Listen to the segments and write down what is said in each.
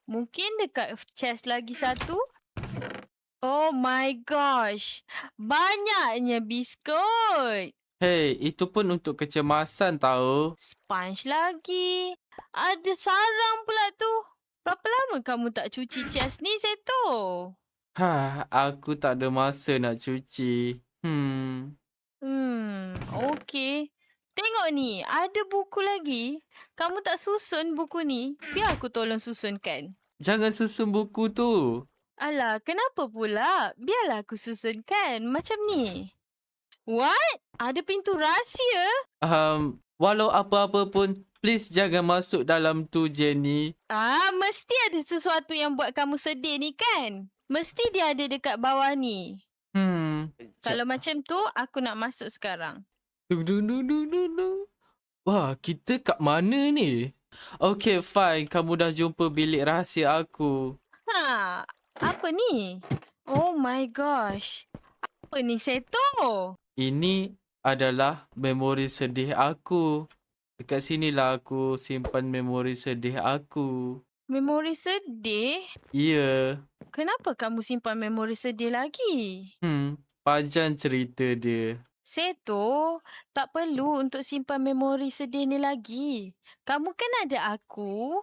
Mungkin dekat chest lagi satu. Oh my gosh. Banyaknya biskut. Hey, itu pun untuk kecemasan tahu. Sponge lagi. Ada sarang pula tu. Berapa lama kamu tak cuci chest ni, Seto? Aku tak ada masa nak cuci. Okey. Tengok ni, ada buku lagi. Kamu tak susun buku ni? Biar aku tolong susunkan. Jangan susun buku tu. Alah, kenapa pula? Biarlah aku susunkan. Macam ni. What? Ada pintu rahsia? Walau apa-apa pun, please jangan masuk dalam tu, Jenny. Mesti ada sesuatu yang buat kamu sedih ni kan? Mesti dia ada dekat bawah ni. Kalau macam tu, aku nak masuk sekarang. Wah, kita kat mana ni? Okay, fine. Kamu dah jumpa bilik rahsia aku. Apa ni? Oh my gosh. Apa ni, Seto? Ini adalah memori sedih aku. Dekat sinilah aku simpan memori sedih aku. Memori sedih? Ya. Kenapa kamu simpan memori sedih lagi? Panjang cerita dia. Seto, tak perlu untuk simpan memori sedih ni lagi. Kamu kan ada aku?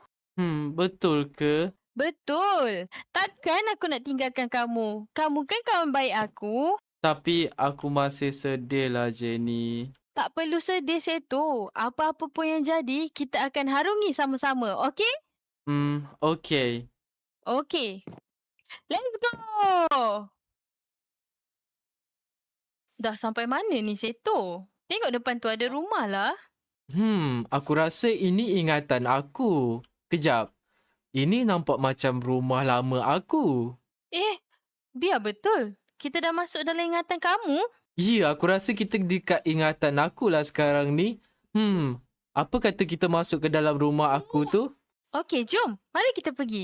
Betul ke? Betul. Takkan aku nak tinggalkan kamu. Kamu kan kawan baik aku? Tapi aku masih sedih lah, Jenny. Tak perlu sedih, Seto. Apa-apa pun yang jadi, kita akan harungi sama-sama, okey? Okay. Okey. Let's go! Dah sampai mana ni, Seto? Tengok depan tu ada rumah lah. Aku rasa ini ingatan aku. Kejap. Ini nampak macam rumah lama aku. Biar betul. Kita dah masuk dalam ingatan kamu. Ya, aku rasa kita dekat ingatan aku lah sekarang ni. Apa kata kita masuk ke dalam rumah aku tu? Okey, jom. Mari kita pergi.